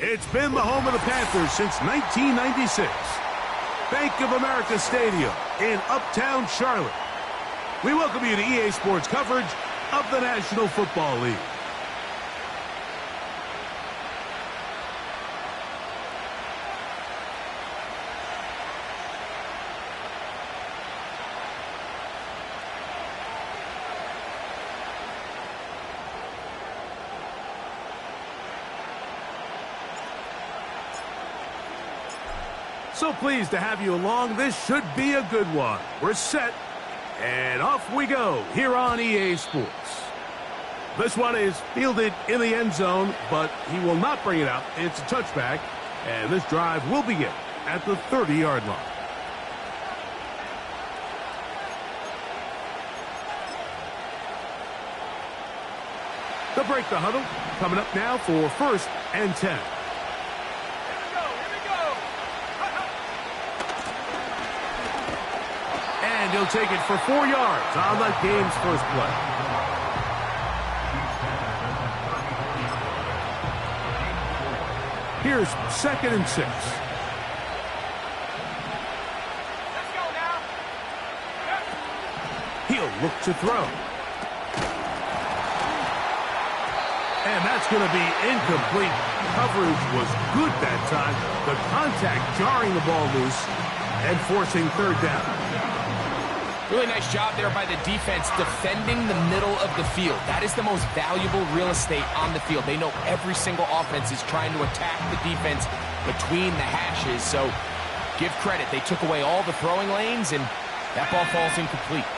It's been the home of the Panthers since 1996. Bank of America Stadium in Uptown Charlotte. We welcome you to EA Sports coverage of the National Football League. So pleased to have you along. This should be a good one. We're set, and off we go here on EA Sports. This one is fielded in the end zone, but he will not bring it out. It's a touchback, and this drive will begin at the 30-yard line. They'll break the huddle. Coming up now for 1st and 10. And he'll take it for 4 yards on the game's first play. Here's 2nd and 6. Let's go now. He'll look to throw. And that's going to be incomplete. Coverage was good that time. The contact jarring the ball loose and forcing 3rd down. Really nice job there by the defense defending the middle of the field. That is the most valuable real estate on the field. They know every single offense is trying to attack the defense between the hashes. So give credit. They took away all the throwing lanes, and that ball falls incomplete.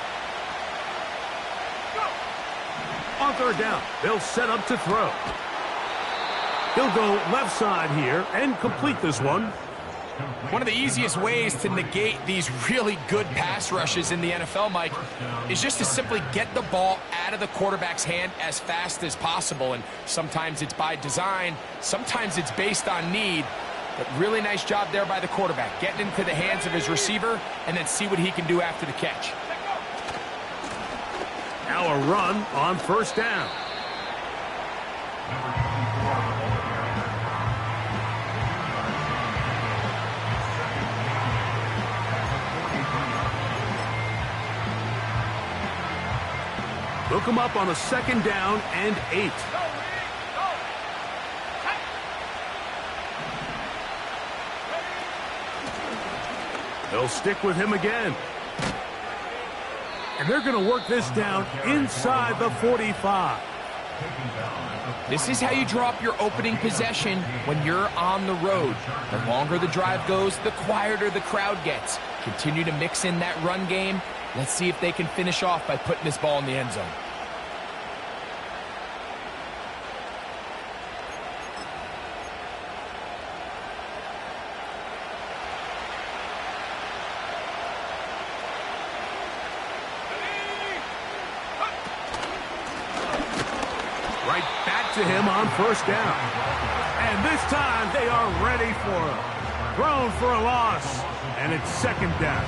On 3rd down, they'll set up to throw. He'll go left side here and complete this one. One of the easiest ways to negate these really good pass rushes in the NFL, Mike, is just to simply get the ball out of the quarterback's hand as fast as possible. And sometimes it's by design, sometimes it's based on need. But really nice job there by the quarterback, getting into the hands of his receiver and then see what he can do after the catch. Now a run on 1st down. They'll come up on a 2nd down and 8. They'll stick with him again. And they're going to work this down inside the 45. This is how you draw up your opening possession when you're on the road. The longer the drive goes, the quieter the crowd gets. Continue to mix in that run game. Let's see if they can finish off by putting this ball in the end zone. Right back to him on 1st down. And this time they are ready for him. Thrown for a loss, and it's 2nd down.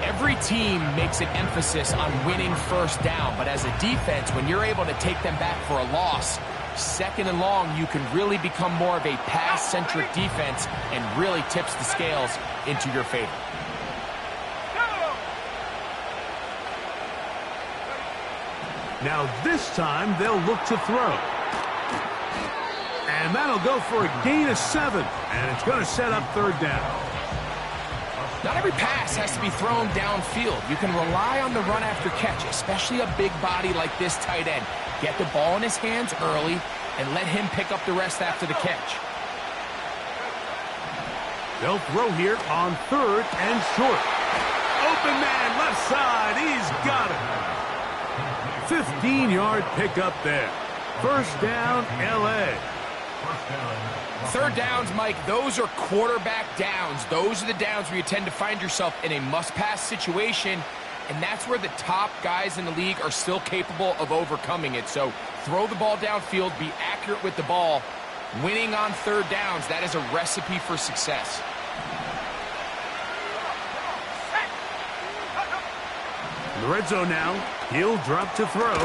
Every team makes an emphasis on winning 1st down, but as a defense, when you're able to take them back for a loss, 2nd and long, you can really become more of a pass-centric defense and really tips the scales into your favor. Now this time they'll look to throw. And that'll go for a gain of 7. And it's going to set up 3rd down. Not every pass has to be thrown downfield. You can rely on the run after catch, especially a big body like this tight end. Get the ball in his hands early and let him pick up the rest after the catch. They'll throw here on 3rd and short. Open man, left side. He's got it. 15-yard pickup there. First down, L.A. 3rd downs, Mike, those are quarterback downs. Those are the downs where you tend to find yourself in a must-pass situation, and that's where the top guys in the league are still capable of overcoming it. So throw the ball downfield, be accurate with the ball. Winning on 3rd downs, that is a recipe for success. In the red zone now, he'll drop to throw.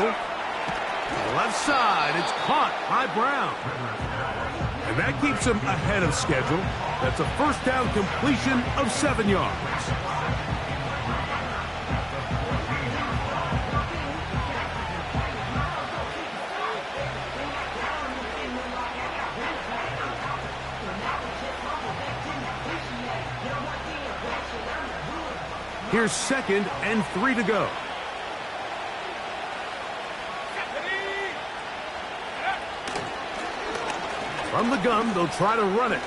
Left side, it's caught by Brown. And that keeps him ahead of schedule. That's a first down completion of 7 yards. Here's 2nd and 3 to go. From the gun, they'll try to run it.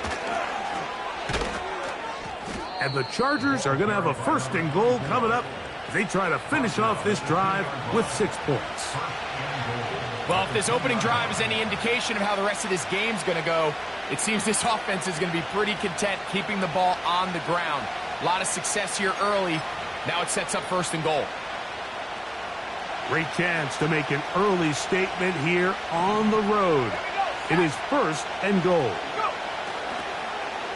And the Chargers are going to have a 1st and goal coming up as they try to finish off this drive with 6 points. Well, if this opening drive is any indication of how the rest of this game's going to go, it seems this offense is going to be pretty content keeping the ball on the ground. A lot of success here early. Now it sets up 1st and goal. Great chance to make an early statement here on the road. It is 1st and goal.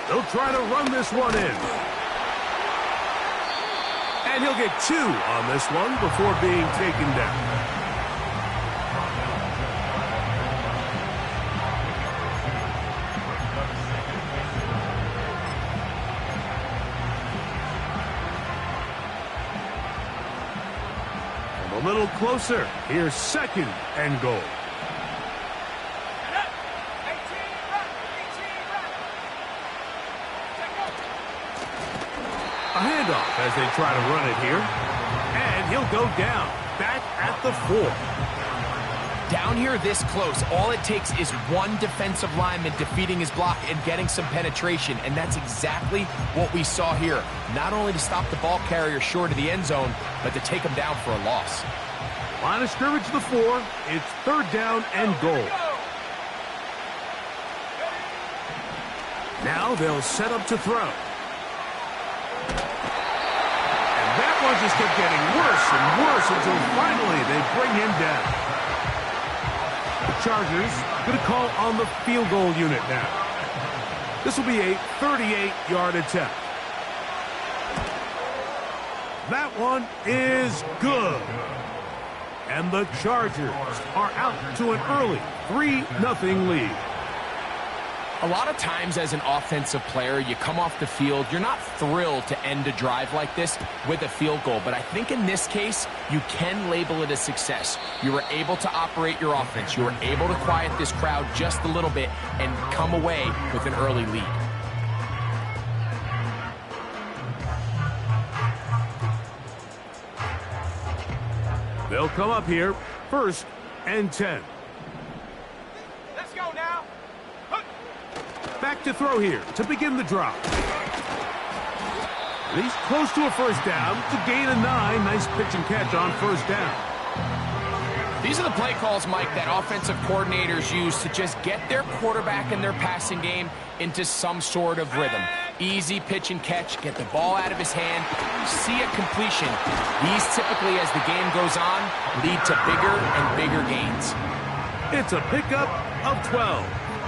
They'll try to run this one in. And he'll get 2 on this one before being taken down. A little closer. Here's 2nd and goal. A handoff as they try to run it here. And he'll go down. Back at the 4. Down here this close, all it takes is one defensive lineman defeating his block and getting some penetration, and that's exactly what we saw here. Not only to stop the ball carrier short of the end zone, but to take him down for a loss. Line of scrimmage to the 4. It's 3rd down and goal. Now they'll set up to throw. And that one just kept getting worse and worse until finally they bring him down. The Chargers going to call on the field goal unit now. This will be a 38-yard attempt. That one is good. And the Chargers are out to an early 3-0 lead. A lot of times as an offensive player, you come off the field, you're not thrilled to end a drive like this with a field goal. But I think in this case, you can label it a success. You were able to operate your offense. You were able to quiet this crowd just a little bit and come away with an early lead. They'll come up here, 1st and 10. Let's go now. Back to throw here to begin the drop. And he's close to a 1st down to gain a 9. Nice pitch and catch on 1st down. These are the play calls, Mike, that offensive coordinators use to just get their quarterback and their passing game into some sort of rhythm. Easy pitch and catch, get the ball out of his hand, see a completion. These typically, as the game goes on, lead to bigger and bigger gains. It's a pickup of 12.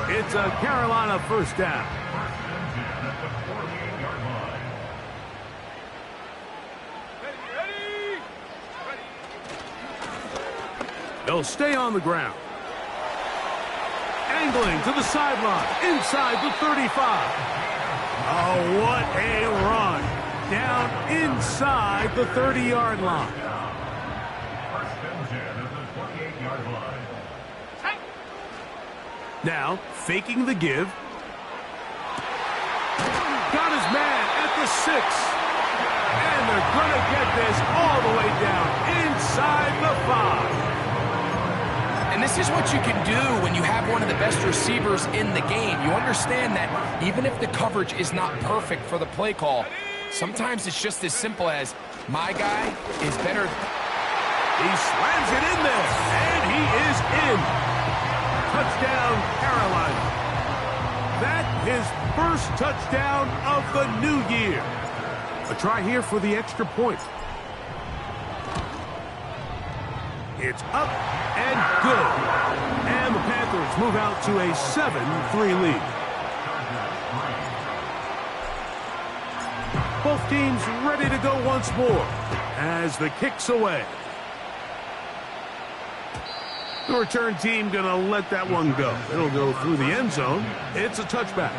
It's a Carolina 1st down. They'll stay on the ground. Angling to the sideline, inside the 35. Oh, what a run. Down inside the 30-yard line. Now, faking the give. Got his man at the 6. they're going to get this all the way down inside the 5. And this is what you can do when you have one of the best receivers in the game. You understand that even if the coverage is not perfect for the play call, sometimes it's just as simple as, my guy is better. He slams it in there, and he is in. Touchdown, Carolina. That his first touchdown of the new year. A try here for the extra point. It's up and good. And the Panthers move out to a 7-3 lead. Both teams ready to go once more as the kick's away. The return team going to let that one go. It'll go through the end zone. It's a touchback.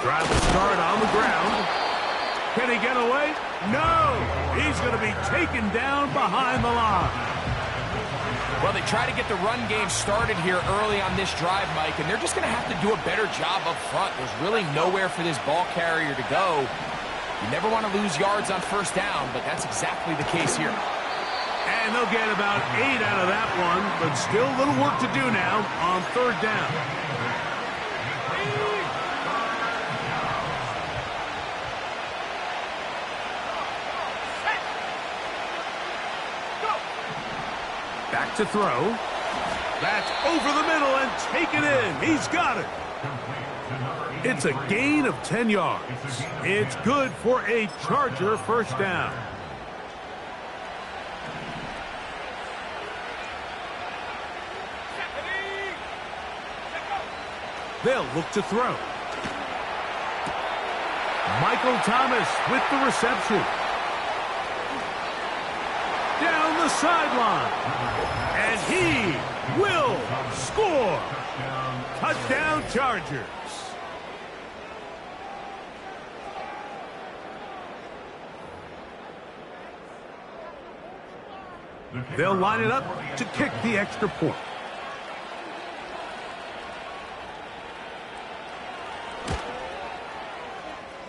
Drive will start on the ground. Can he get away? No! He's going to be taken down behind the line. Well, they try to get the run game started here early on this drive, Mike, and they're just going to have to do a better job up front. There's really nowhere for this ball carrier to go. You never want to lose yards on first down, but that's exactly the case here. And they'll get about 8 out of that one, but still a little work to do now on third down. Back to throw. That's over the middle and taken in. He's got it. It's a gain of 10 yards. It's good for a Charger first down. They'll look to throw. Michael Thomas with the reception. Down the sideline. And he will score. Touchdown Chargers. They'll line it up to kick the extra point.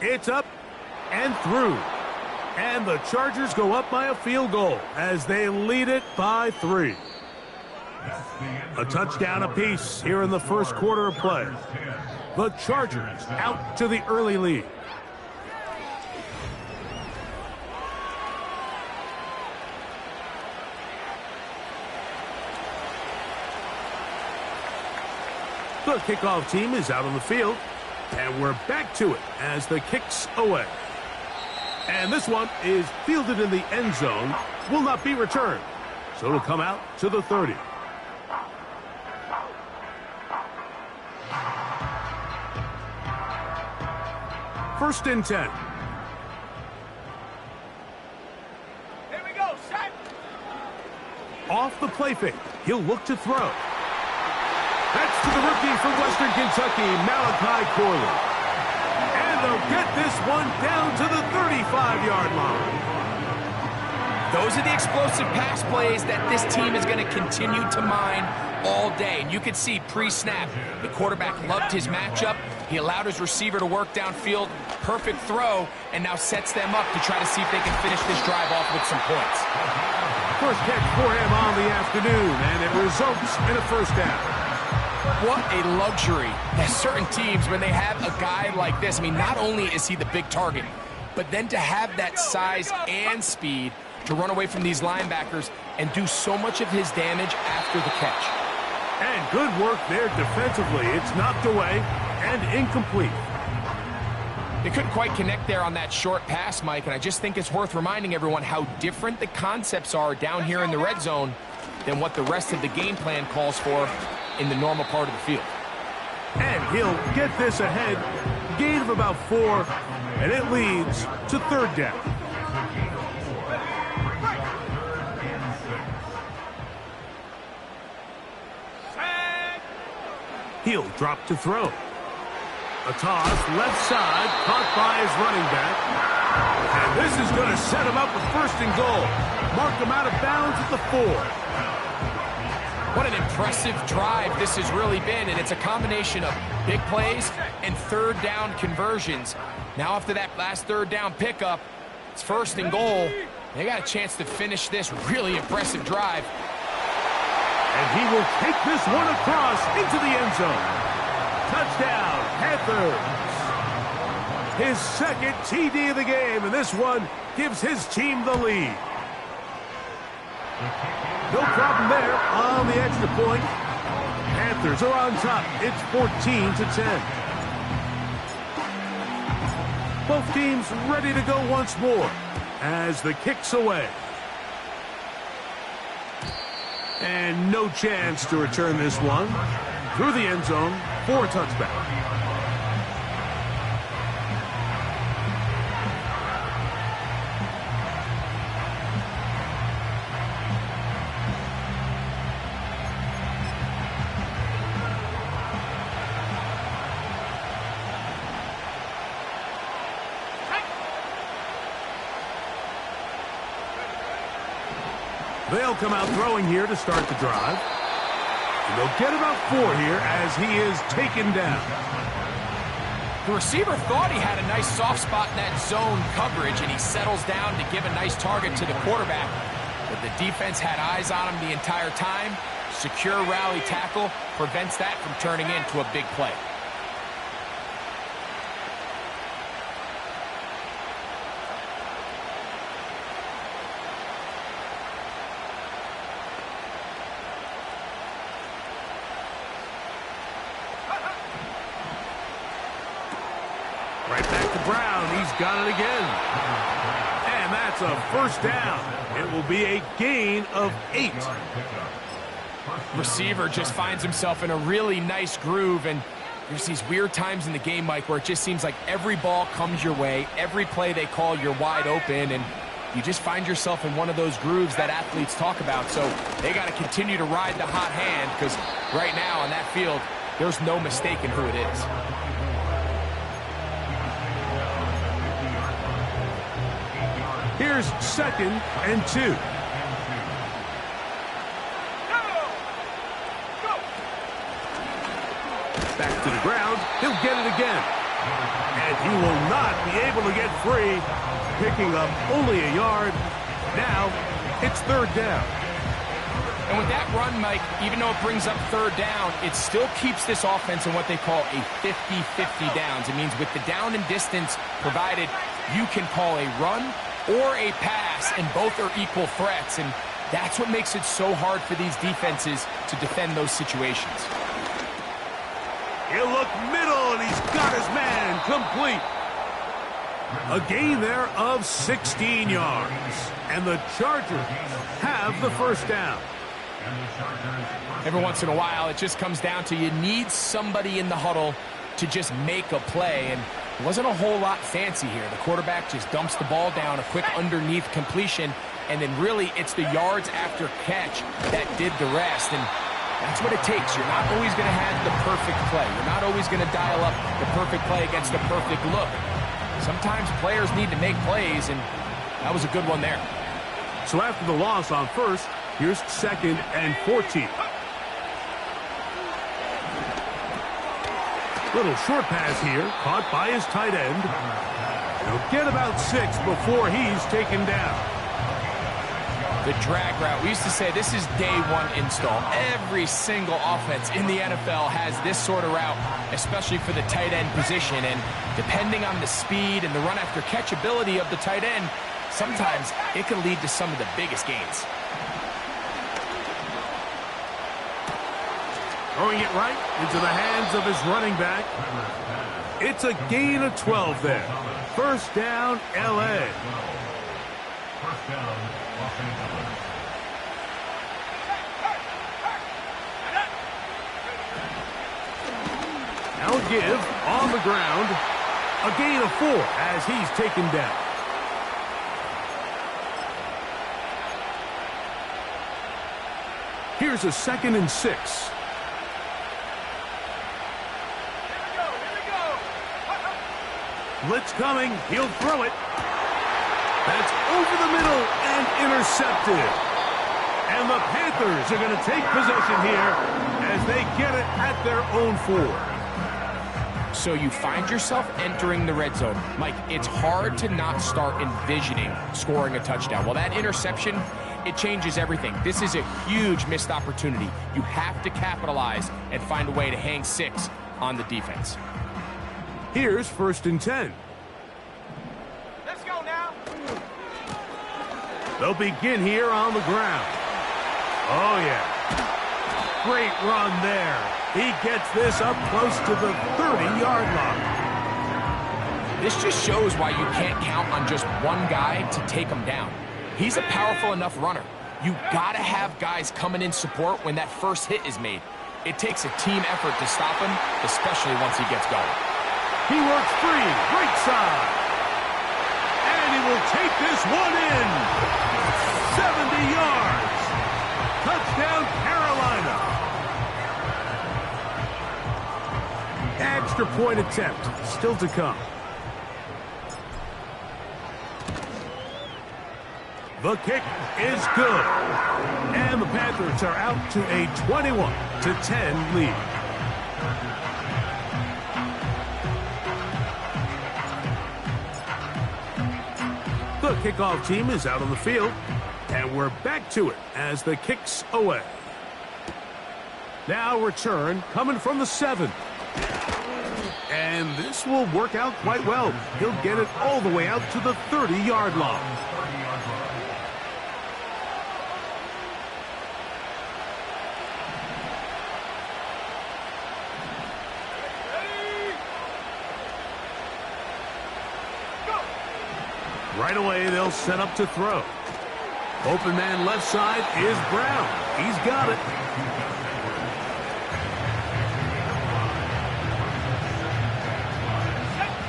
It's up and through. And the Chargers go up by a field goal as they lead it by 3. A touchdown apiece here in the first quarter of play. The Chargers out to the early lead. The kickoff team is out on the field, and we're back to it as the kick's away. And this one is fielded in the end zone, will not be returned. So it'll come out to the 30. First and 10. Here we go, set. Off the play fake, he'll look to throw. That's to the rookie from Western Kentucky, Malachi Corley. And they'll get this one down to the 35-yard line. Those are the explosive pass plays that this team is going to continue to mine all day. And you can see pre-snap, the quarterback loved his matchup. He allowed his receiver to work downfield. Perfect throw, and now sets them up to try to see if they can finish this drive off with some points. First catch for him on the afternoon, and it results in a first down. What a luxury that certain teams, when they have a guy like this, I mean, not only is he the big target, but then to have that size and speed to run away from these linebackers and do so much of his damage after the catch. And good work there defensively. It's knocked away and incomplete. They couldn't quite connect there on that short pass, Mike, and I just think it's worth reminding everyone how different the concepts are down here in the red zone than what the rest of the game plan calls for in the normal part of the field. And he'll get this ahead. Gain of about 4, and it leads to third down. He'll drop to throw. A toss, left side, caught by his running back. And this is going to set him up with first and goal. Mark him out of bounds at the 4. What an impressive drive this has really been, and it's a combination of big plays and third down conversions. Now after that last third down pickup, it's first and goal. They got a chance to finish this really impressive drive. And he will take this one across into the end zone. Touchdown, Panthers. His second TD of the game, and this one gives his team the lead. No problem there on the extra point. Panthers are on top. It's 14-10. Both teams ready to go once more as the kick's away. And no chance to return this one. Through the end zone for a touchback. They'll come out throwing here to start the drive. And they'll get about 4 here as he is taken down. The receiver thought he had a nice soft spot in that zone coverage, and he settles down to give a nice target to the quarterback. But the defense had eyes on him the entire time. Secure rally tackle prevents that from turning into a big play. Right back to Brown. He's got it again. And that's a first down. It will be a gain of 8. Receiver just finds himself in a really nice groove, and there's these weird times in the game, Mike, where it just seems like every ball comes your way, every play they call, you're wide open, and you just find yourself in one of those grooves that athletes talk about. So they got to continue to ride the hot hand, because right now on that field, there's no mistaking who it is. Here's 2nd and 2. Back to the ground. He'll get it again. And he will not be able to get free. Picking up only a yard. Now it's 3rd down. And with that run, Mike, even though it brings up 3rd down, it still keeps this offense in what they call a 50-50 downs. It means with the down and distance provided, you can call a run or a pass, and both are equal threats, and that's what makes it so hard for these defenses to defend those situations. He'll look middle, and he's got his man complete. A gain there of 16 yards, and the Chargers have the first down. Every once in a while, it just comes down to you need somebody in the huddle to just make a play, and it wasn't a whole lot fancy here. The quarterback just dumps the ball down, a quick underneath completion, and then really it's the yards after catch that did the rest, and that's what it takes. You're not always going to have the perfect play. You're not always going to dial up the perfect play against the perfect look. Sometimes players need to make plays, and that was a good one there. So after the loss on first, here's 2nd and 14. Little short pass here, caught by his tight end. He'll get about 6 before he's taken down. The drag route. We used to say this is day one install. Every single offense in the NFL has this sort of route, especially for the tight end position. And depending on the speed and the run after catch ability of the tight end, sometimes it can lead to some of the biggest gains. Throwing it right into the hands of his running back. It's a gain of 12 there. First down, L.A. Now a give on the ground. A gain of 4 as he's taken down. Here's a 2nd and 6. Blitz coming. He'll throw it. That's over the middle and intercepted. And the Panthers are going to take possession here as they get it at their own 4. So you find yourself entering the red zone. Mike, it's hard to not start envisioning scoring a touchdown. Well, that interception, it changes everything. This is a huge missed opportunity. You have to capitalize and find a way to hang 6 on the defense. Here's 1st and 10. Let's go now. They'll begin here on the ground. Oh, yeah. Great run there. He gets this up close to the 30-yard line. This just shows why you can't count on just one guy to take him down. He's a powerful enough runner. You gotta have guys coming in support when that first hit is made. It takes a team effort to stop him, especially once he gets going. He works free, right side. And he will take this one in. 70 yards. Touchdown, Carolina. Extra point attempt, still to come. The kick is good. And the Panthers are out to a 21-10 lead. The kickoff team is out on the field, and we're back to it as the kick's away. Now return coming from the 7. And this will work out quite well. He'll get it all the way out to the 30-yard line. Right away, they'll set up to throw. Open man left side is Brown. He's got it.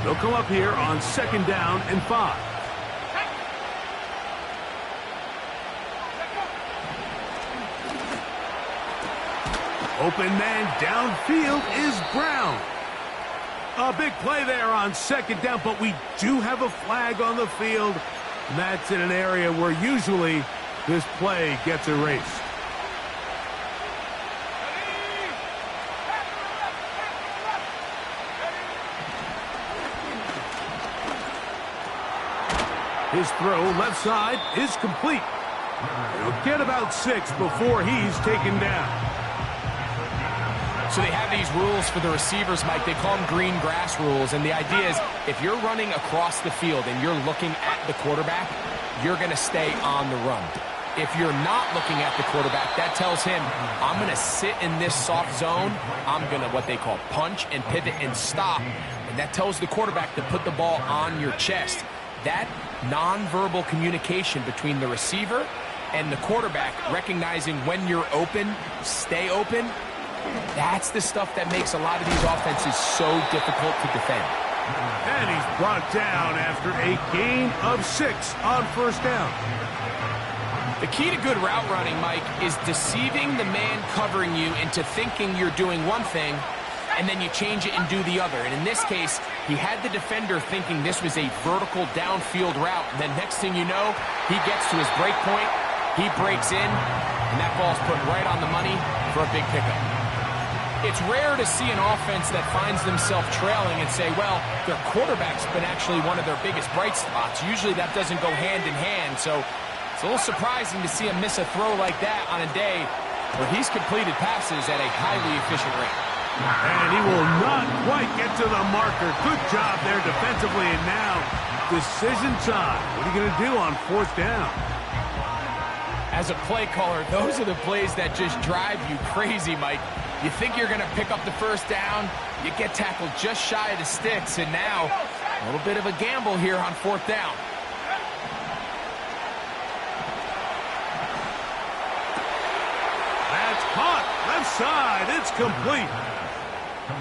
They'll come up here on 2nd down and 5. Open man downfield is Brown. A big play there on 2nd down, but we do have a flag on the field. And that's in an area where usually this play gets erased. His throw left side is complete. He'll get about 6 before he's taken down. So they have these rules for the receivers, Mike. They call them green grass rules. And the idea is if you're running across the field and you're looking at the quarterback, you're going to stay on the run. If you're not looking at the quarterback, that tells him, I'm going to sit in this soft zone. I'm going to what they call punch and pivot and stop. And that tells the quarterback to put the ball on your chest. That nonverbal communication between the receiver and the quarterback, recognizing when you're open, stay open, that's the stuff that makes a lot of these offenses so difficult to defend. And he's brought down after a gain of 6 on 1st down. The key to good route running, Mike, is deceiving the man covering you into thinking you're doing one thing, and then you change it and do the other. And in this case, he had the defender thinking this was a vertical downfield route. And then next thing you know, he gets to his break point, he breaks in, and that ball's put right on the money for a big pickup. It's rare to see an offense that finds themselves trailing and say, well, their quarterback's been actually one of their biggest bright spots. Usually that doesn't go hand in hand, so it's a little surprising to see him miss a throw like that on a day where he's completed passes at a highly efficient rate. And he will not quite get to the marker. Good job there defensively, and now decision time. What are you going to do on 4th down? As a play caller, those are the plays that just drive you crazy, Mike. You think you're going to pick up the 1st down, you get tackled just shy of the sticks, and now a little bit of a gamble here on 4th down. That's caught. Left side. It's complete.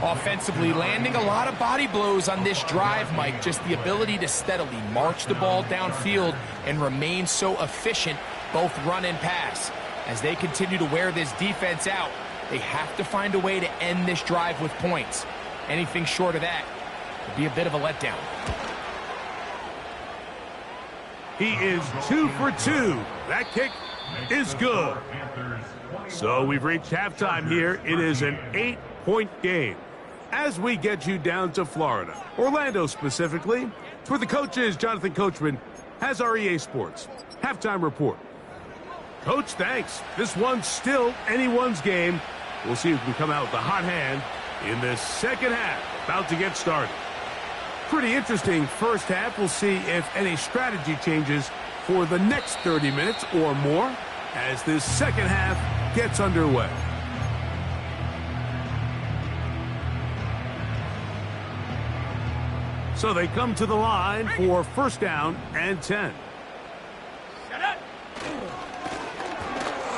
Offensively, landing a lot of body blows on this drive, Mike. Just the ability to steadily march the ball downfield and remain so efficient, both run and pass. As they continue to wear this defense out, they have to find a way to end this drive with points. Anything short of that would be a bit of a letdown. He is 2 for 2. That kick is good. So we've reached halftime here. It is an 8-point game. As we get you down to Florida, Orlando specifically, it's where the coach is. Jonathan Coachman has our EA Sports halftime report. Coach, thanks. This one's still anyone's game. We'll see who can come out with the hot hand in this second half. About to get started. Pretty interesting first half. We'll see if any strategy changes for the next 30 minutes or more as this second half gets underway. So they come to the line for first down and 10.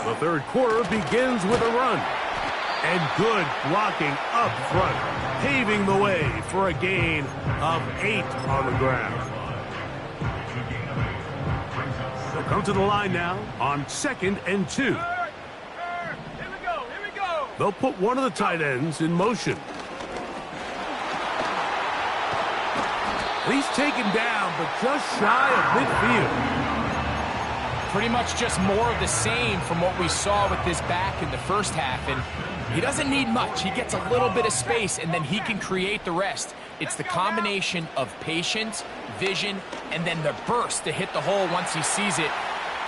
The third quarter begins with a run. And good blocking up front, paving the way for a gain of 8 on the ground. They'll come to the line now on 2nd and 2. Here we go. They'll put one of the tight ends in motion. He's taken down, but just shy of midfield. Pretty much just more of the same from what we saw with this back in the first half. And he doesn't need much. He gets a little bit of space, and then he can create the rest. It's the combination of patience, vision, and then the burst to hit the hole once he sees it.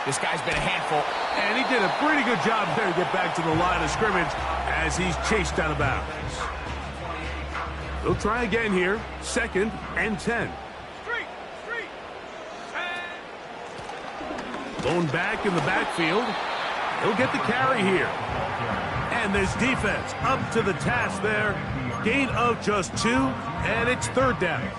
This guy's been a handful. And he did a pretty good job there to get back to the line of scrimmage as he's chased out of bounds. They'll try again here. 2nd and 10. Blown back in the backfield. He'll get the carry here. And this defense up to the task there. Gain of just 2, and it's 3rd down.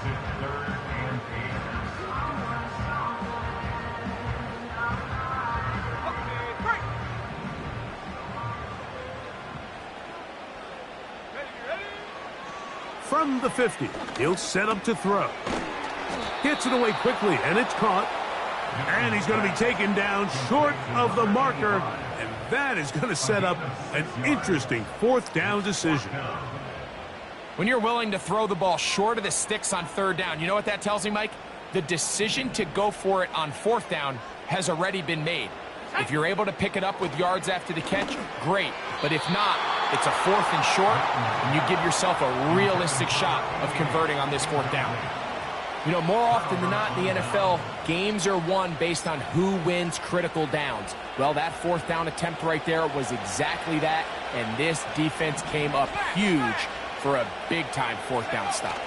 From the 50, he'll set up to throw. Gets it away quickly, and it's caught. And he's going to be taken down short of the marker, and that is going to set up an interesting 4th down decision. When you're willing to throw the ball short of the sticks on 3rd down, you know what that tells me, Mike? The decision to go for it on 4th down has already been made. If you're able to pick it up with yards after the catch, great. But if not, it's a 4th and short, and you give yourself a realistic shot of converting on this 4th down. You know, more often than not in the NFL, games are won based on who wins critical downs. Well, that 4th down attempt right there was exactly that, and this defense came up huge for a big-time 4th down stop.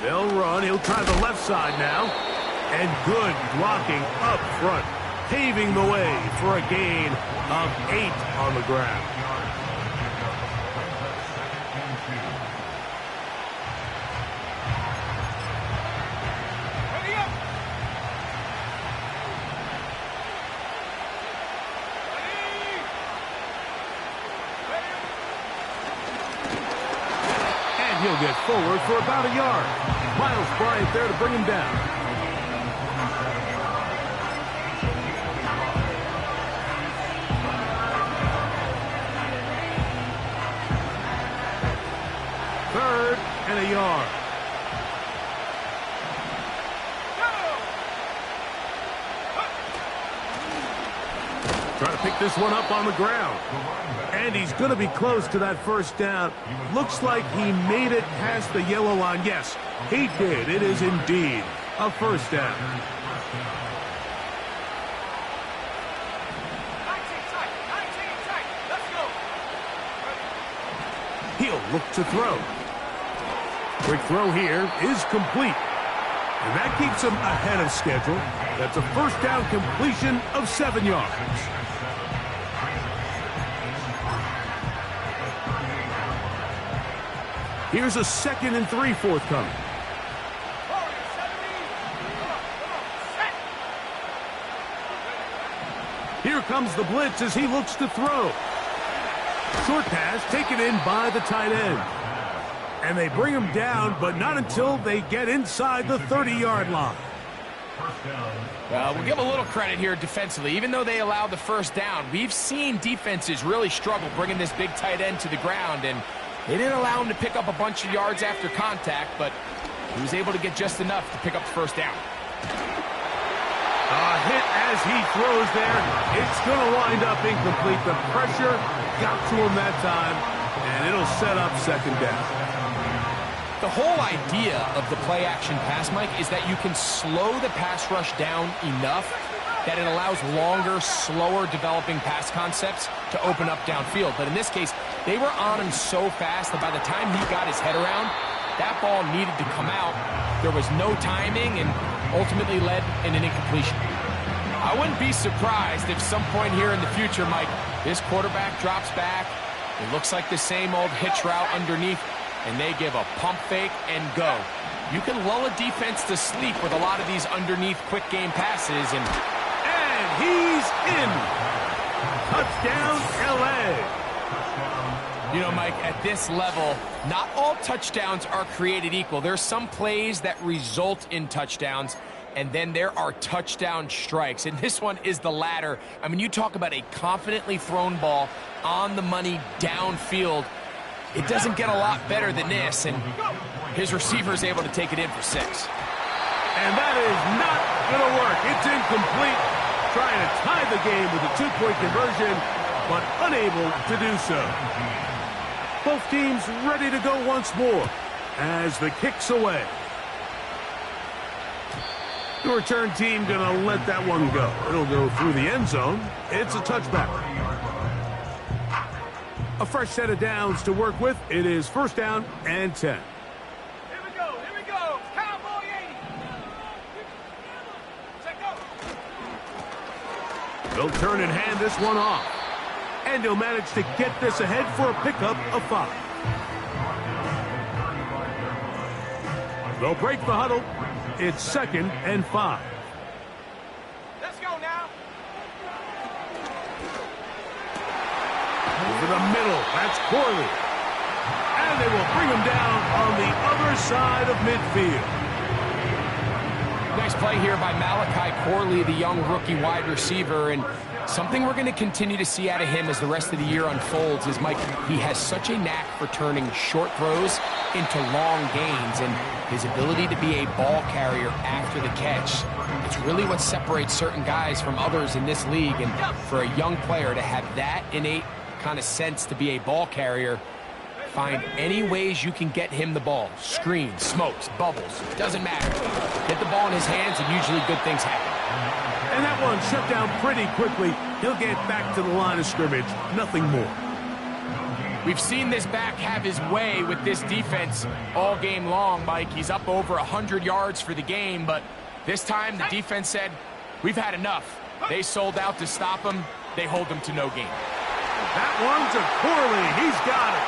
They'll run. He'll try the left side now. And good blocking up front, paving the way for a gain of 8 on the ground. He'll get forward for about a yard. Miles Bryant there to bring him down. Third and a yard. Trying to pick this one up on the ground. And he's going to be close to that 1st down. Looks like he made it past the yellow line. Yes, he did. It is indeed a 1st down. He'll look to throw. Quick throw here is complete. And that keeps him ahead of schedule. That's a 1st down completion of 7 yards. Here's a 2nd and 3 forthcoming. Here comes the blitz as he looks to throw. Short pass taken in by the tight end. And they bring him down, but not until they get inside the 30-yard line. Well, we'll give a little credit here defensively. Even though they allowed the 1st down, we've seen defenses really struggle bringing this big tight end to the ground, and they didn't allow him to pick up a bunch of yards after contact, but he was able to get just enough to pick up the 1st down. A hit as he throws there. It's going to wind up incomplete. The pressure got to him that time, and it'll set up second down. The whole idea of the play-action pass, Mike, is that you can slow the pass rush down enough that it allows longer, slower developing pass concepts to open up downfield. But in this case, they were on him so fast that by the time he got his head around, that ball needed to come out. There was no timing and ultimately led in an incompletion. I wouldn't be surprised if some point here in the future, Mike, this quarterback drops back. It looks like the same old hitch route underneath, and they give a pump fake and go. You can lull a defense to sleep with a lot of these underneath quick game passes, and he's in. Touchdown, LA. You know, Mike, at this level, not all touchdowns are created equal. There's some plays that result in touchdowns, and then there are touchdown strikes. And this one is the latter. I mean, you talk about a confidently thrown ball on the money downfield. It doesn't get a lot better than this, and his receiver is able to take it in for 6. And that is not going to work. It's incomplete. Trying to tie the game with a 2-point conversion, but unable to do so. Both teams ready to go once more as the kick's away. The return team going to let that one go. It'll go through the end zone. It's a touchback. A fresh set of downs to work with. It is first down and 10. Here we go. Here we go. Cowboy 80. Set go. They'll turn and hand this one off. And he'll manage to get this ahead for a pickup of 5. They'll break the huddle. It's second and 5. Let's go now. Over the middle. That's Corley. And they will bring him down on the other side of midfield. Nice play here by Malachi Corley, the young rookie wide receiver, and something we're going to continue to see out of him as the rest of the year unfolds is, Mike, he has such a knack for turning short throws into long gains, and his ability to be a ball carrier after the catch. It's really what separates certain guys from others in this league, and for a young player to have that innate kind of sense to be a ball carrier, find any ways you can get him the ball. Screens, smokes, bubbles, doesn't matter. Get the ball in his hands and usually good things happen. And that one shut down pretty quickly. He'll get back to the line of scrimmage. Nothing more. We've seen this back have his way with this defense all game long, Mike. He's up over 100 yards for the game, but this time the defense said, we've had enough. They sold out to stop him. They hold him to no gain. That one's a Corley. He's got it.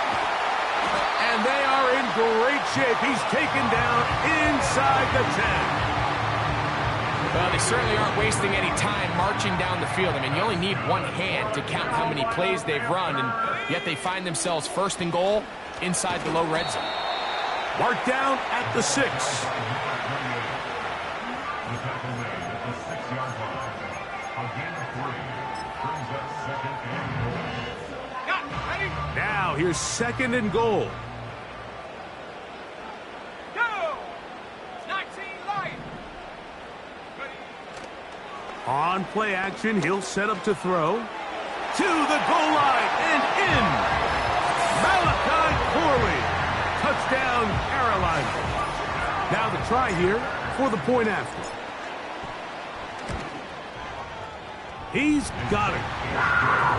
And they are in great shape. He's taken down inside the 10. Well, they certainly aren't wasting any time marching down the field. I mean, you only need one hand to count how many plays they've run, and yet they find themselves first and goal inside the low red zone. Marked down at the 6. Now here's second and goal. Go. 19 light. On play action, he'll set up to throw. To the goal line and in. Malachi Corley. Touchdown, Carolina. Now the try here for the point after. He's got it.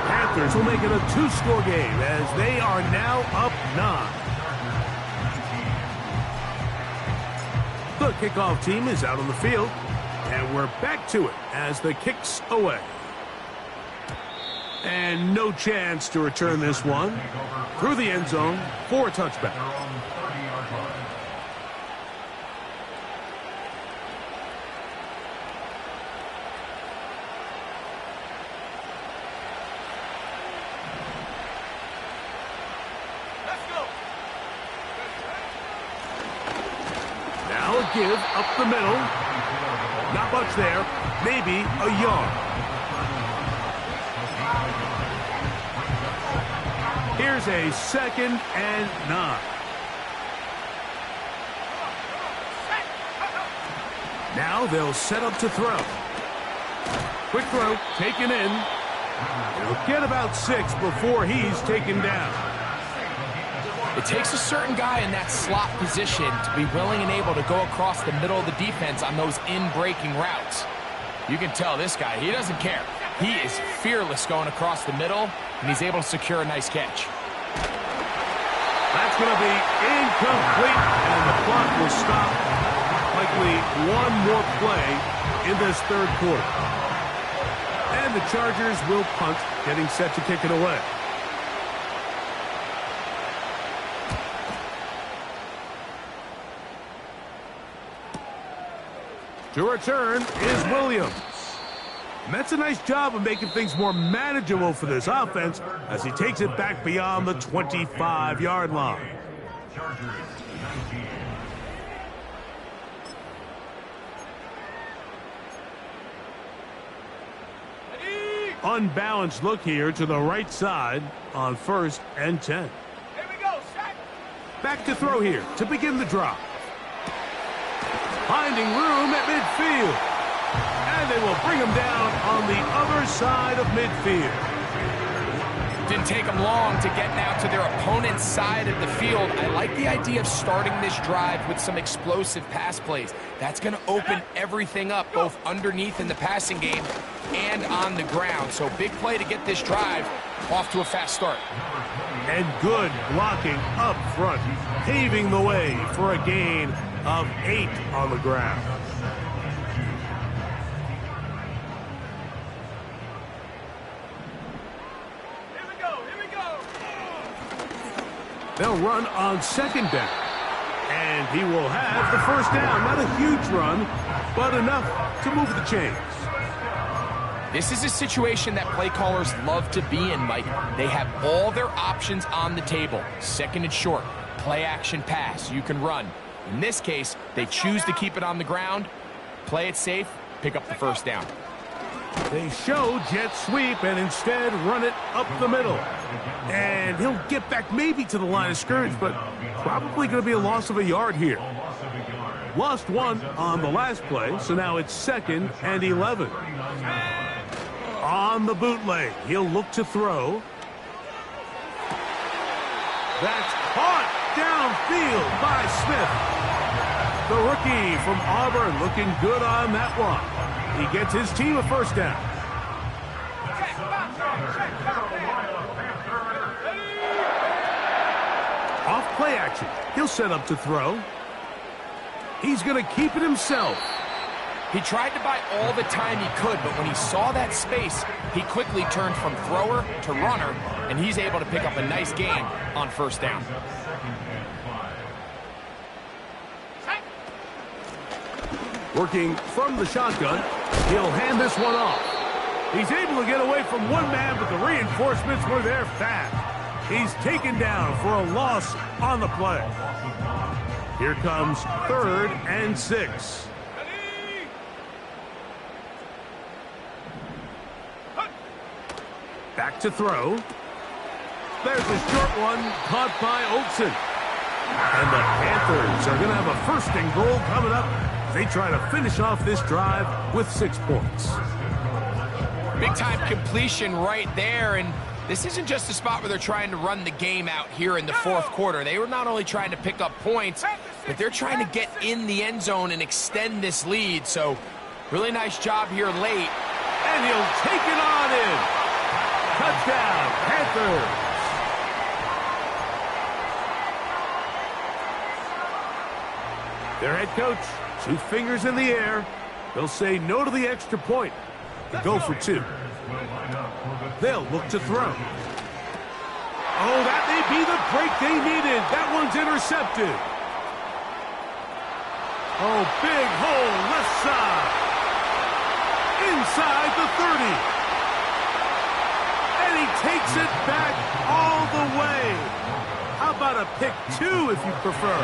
Panthers will make it a 2-score game as they are now up 9. The kickoff team is out on the field, and we're back to it as the kick's away. And no chance to return this one through the end zone for a touchback. Now a give up the middle. Not much there. Maybe a yard. Here's a second and 9. Now they'll set up to throw. Quick throw, taken in. He'll get about 6 before he's taken down. It takes a certain guy in that slot position to be willing and able to go across the middle of the defense on those in-breaking routes. You can tell this guy, he doesn't care. He is fearless going across the middle, and he's able to secure a nice catch. That's going to be incomplete, and the clock will stop. Likely one more play in this third quarter. And the Chargers will punt, getting set to kick it away. To return is Williams. And that's a nice job of making things more manageable for this offense as he takes it back beyond the 25-yard line. Unbalanced look here to the right side on 1st and 10. Here we go, set. Back to throw here to begin the drive. Finding room at midfield. And they will bring him down on the other side of midfield. Didn't take them long to get now to their opponent's side of the field. I like the idea of starting this drive with some explosive pass plays. That's going to open everything up, both underneath in the passing game and on the ground. So big play to get this drive off to a fast start. And good blocking up front, paving the way for a gain of 8 on the ground. They'll run on 2nd down. And he will have the 1st down. Not a huge run, but enough to move the chains. This is a situation that play callers love to be in, Mike. They have all their options on the table. 2nd and short, play action pass, you can run. In this case, they choose to keep it on the ground, play it safe, pick up the 1st down. They show jet sweep and instead run it up the middle. And he'll get back maybe to the line of scrimmage, but probably going to be a loss of a yard here. Lost 1 on the last play, so now it's 2nd and 11. On the bootleg, he'll look to throw. That's caught downfield by Smith. The rookie from Auburn looking good on that one. He gets his team a 1st down. Off play action. He'll set up to throw. He's going to keep it himself. He tried to buy all the time he could, but when he saw that space, he quickly turned from thrower to runner, and he's able to pick up a nice gain on 1st down. Working from the shotgun, he'll hand this one off. He's able to get away from one man, but the reinforcements were there fast. He's taken down for a loss on the play. Here comes 3rd and 6. Back to throw. There's a short one caught by Olsen. And the Panthers are going to have a 1st and goal coming up. They try to finish off this drive with 6 points. Big-time completion right there, and this isn't just a spot where they're trying to run the game out here in the 4th quarter. They were not only trying to pick up points, but they're trying to get in the end zone and extend this lead. So, really nice job here late. And he'll take it on in. Touchdown, Panthers. Their head coach, 2 fingers in the air. They'll say no to the extra point and go for 2. They'll look to throw. Oh, that may be the break they needed. That one's intercepted. Oh, big hole left side. Inside the 30. And he takes it back all the way. How about a pick 2 if you prefer?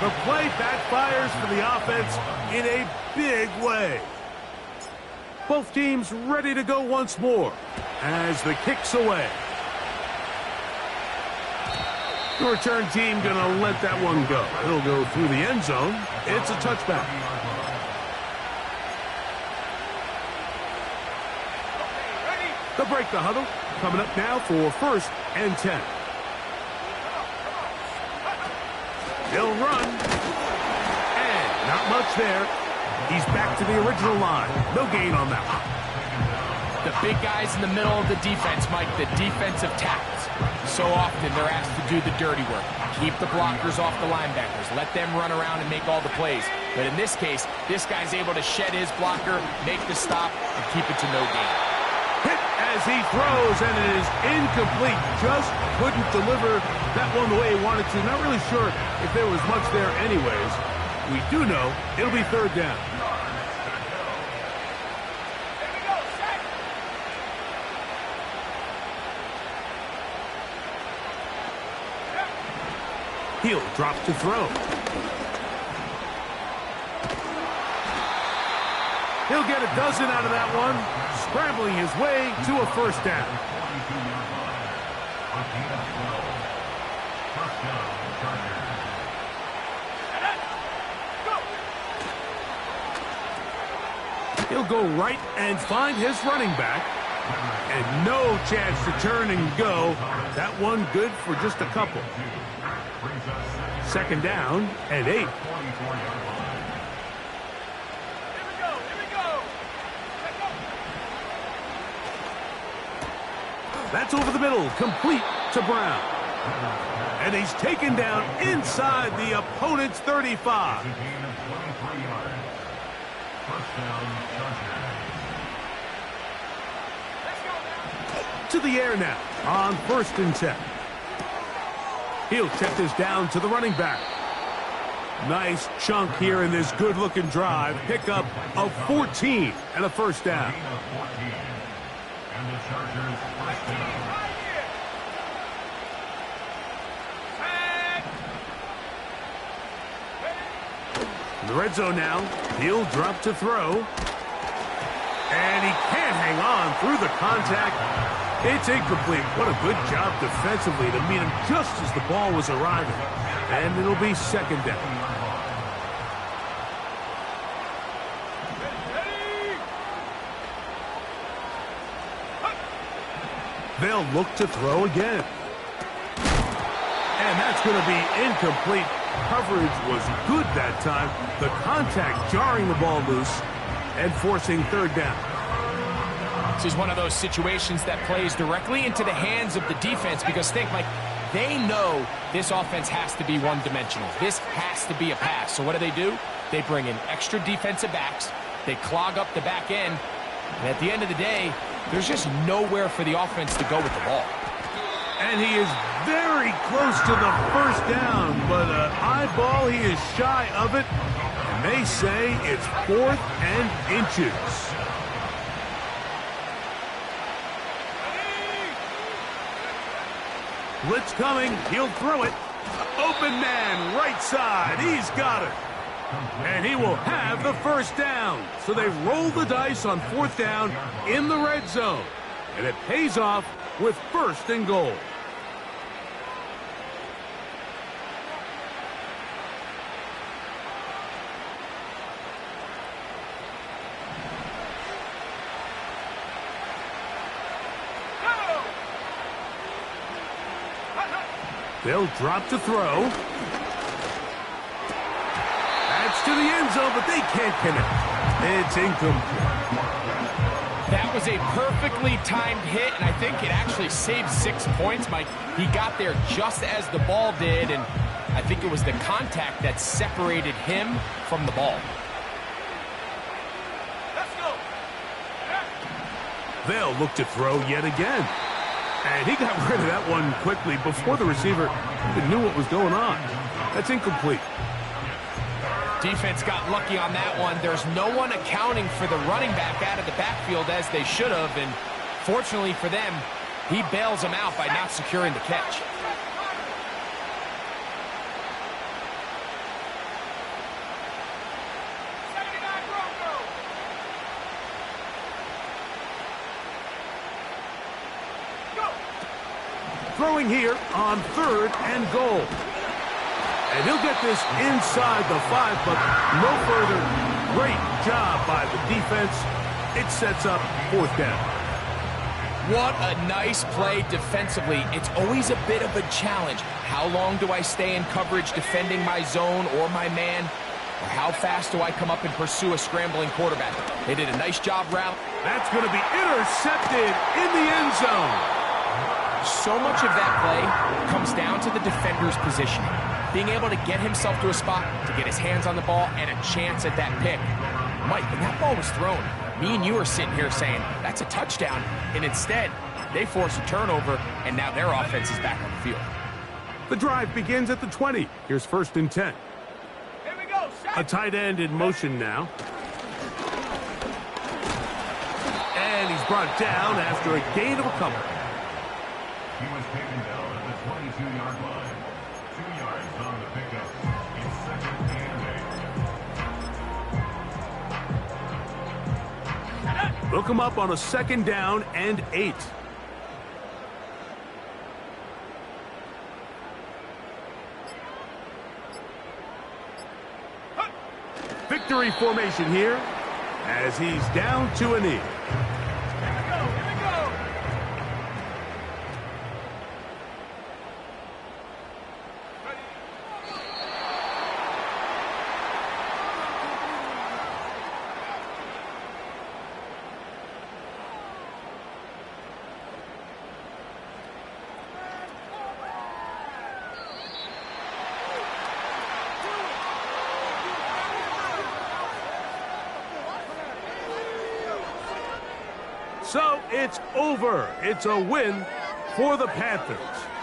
The play backfires for the offense in a big way. Both teams ready to go once more as the kick's away. The return team going to let that one go. It'll go through the end zone. It's a touchback. They'll break the huddle. Coming up now for 1st and 10. They'll run. And not much there. He's back to the original line. No gain on that one. The big guys in the middle of the defense, Mike, the defensive tackles. So often they're asked to do the dirty work. Keep the blockers off the linebackers. Let them run around and make all the plays. But in this case, this guy's able to shed his blocker, make the stop, and keep it to no gain. Hit as he throws, and it is incomplete. Just couldn't deliver that one the way he wanted to. Not really sure if there was much there anyways. We do know it'll be 3rd down. He'll drop to throw. He'll get a dozen out of that one, scrambling his way to a 1st down. He'll go right and find his running back. And no chance to turn and go. That one good for just a couple. 2nd down and 8. Here we go. That's over the middle, complete to Brown. And he's taken down inside the opponent's 35. To the air now on 1st and 10. He'll check this down to the running back. Nice chunk here in this good-looking drive. Pickup of 14 and a 1st down. In the red zone now, he'll drop to throw. And he can't hang on through the contact. It's incomplete. What a good job defensively to meet him just as the ball was arriving. And it'll be 2nd down. They'll look to throw again. And that's going to be incomplete. Coverage was good that time. The contact jarring the ball loose and forcing 3rd down. This is one of those situations that plays directly into the hands of the defense because think, like, they know this offense has to be one-dimensional. This has to be a pass. So what do? They bring in extra defensive backs. They clog up the back end. And at the end of the day, there's just nowhere for the offense to go with the ball. And he is very close to the 1st down, but an eyeball, he is shy of it. And they say it's 4th and inches. Blitz coming. He'll throw it. Open man, right side. He's got it. And he will have the 1st down. So they roll the dice on 4th down in the red zone. And it pays off with 1st and goal. They'll drop to throw. That's to the end zone, but they can't connect. It's incomplete. That was a perfectly timed hit, and I think it actually saved 6 points, Mike. He got there just as the ball did, and I think it was the contact that separated him from the ball. Let's go. They'll look to throw yet again. And he got rid of that one quickly before the receiver even knew what was going on. That's incomplete. Defense got lucky on that one. There's no one accounting for the running back out of the backfield as they should have. And fortunately for them, he bails them out by not securing the catch. Throwing here on 3rd and goal. And he'll get this inside the 5, but no further. Great job by the defense. It sets up 4th down. What a nice play defensively. It's always a bit of a challenge. How long do I stay in coverage defending my zone or my man? Or how fast do I come up and pursue a scrambling quarterback? They did a nice job route. That's going to be intercepted in the end zone. So much of that play comes down to the defender's positioning. Being able to get himself to a spot, to get his hands on the ball, and a chance at that pick. Mike, when that ball was thrown, me and you are sitting here saying, that's a touchdown, and instead, they force a turnover, and now their offense is back on the field. The drive begins at the 20. Here's 1st and 10. Here we go. A tight end in motion now. And he's brought down after a gain of a couple. He was taken down at the 22-yard line. 2 yards on the pickup. It's 2nd and 8. Look him up on a 2nd down and 8. Victory formation here as he's down to a knee. Here we go. Here we go. So it's over. It's a win for the Panthers.